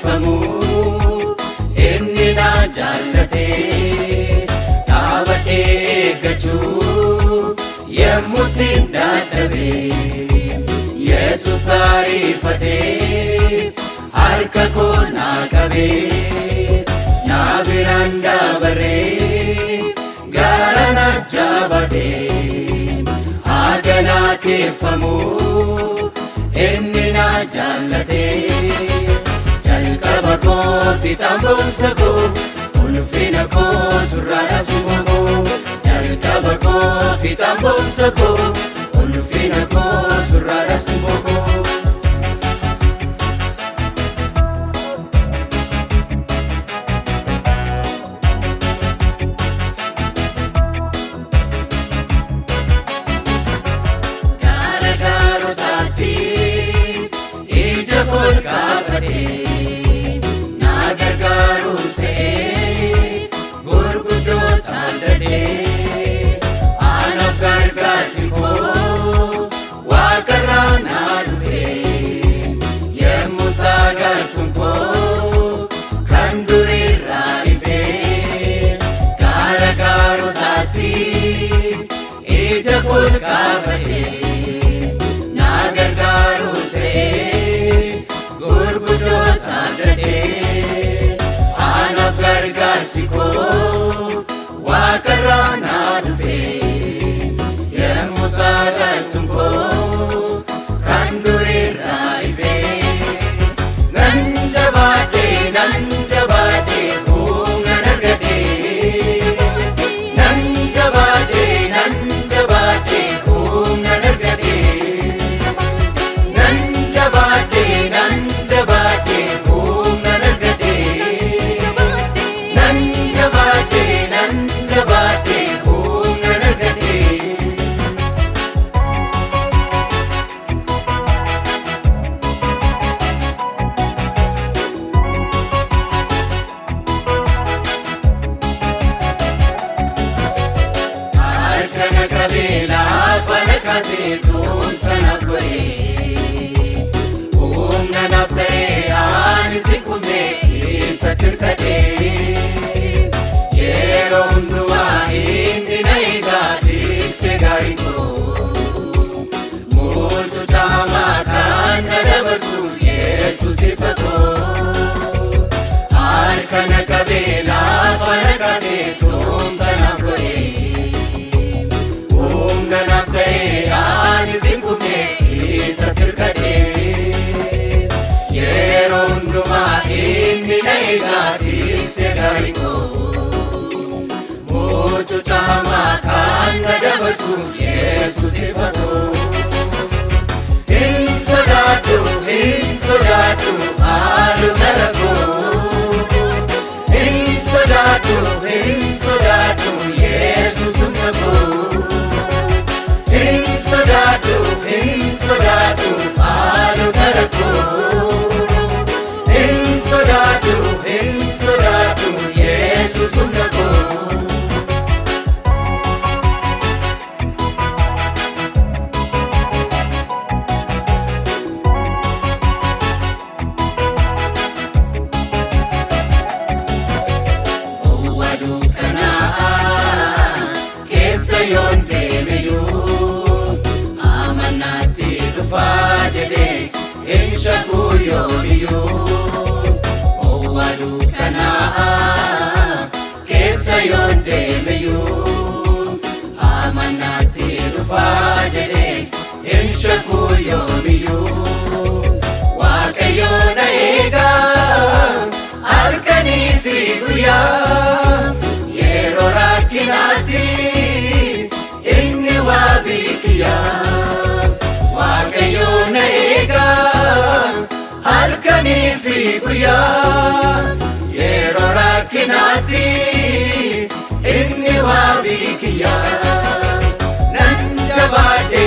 Famu inni na jallate dhaabadhe eeggachuu yemmuutiin dadhabe Yesus taarifatee harka koo naa qabee na biraan dabaree gara na jaabatee haa galateeffamu inni na jallate. Jalqaba fiixaan boonsa koo ulfina koo surraadha suma koo jalqaba fiixaan boonsa koo ulfina koo surraadha suma koo. Gaara gaarotaatti ija kolkaafadhee gargaaru se'ee gurguddootaan dadhee anaaf gargaarsi koo waaqarraa naa dhufee yemmuu saagartuun koo kan duriirraa ifee gaara gaarotaatti ija kolkaafadhee naa gargaaru se'ee gurguddootaan dadhee gargaarsi koo waaqarraa naa dhufee yemmuu saagartuun koo kan duriirraa ifee nan jabaadhee humnan argadhee nan jabaadhee humnan argadhee nan jabaadhee humnan argadhee sanaaf godhee humna naaf ta'ee ani si kufnee isa tirkadhee yeroo hundumaa inni na eegaa tiksee gaarii koo mucuca hamaa kan na dabarsu Yesus ifa koo harka na qabee lafa na kaasee sanaaf godhee humna naaf ta'ee ani si kufnee isa tirkadhee yeroo hundumaa inni na eegaa tiksee gaarii koo mucuca hamaa kan na dabarsu Yesus ifa koo. Hin sodaadhu haalota rakkoo hin sodaadhu Yesus humna koo. Hin sodaadhu haalota rakkoo hin sodaadhu Yesus humna koo. kiyyaa yeroo rakkinaatti inni waabii kiyyaa. Waaqayyo na eega halkanii fi guyyaa yeroo rakkinaatti inni waabii kiyyaa. Nan jabaadhe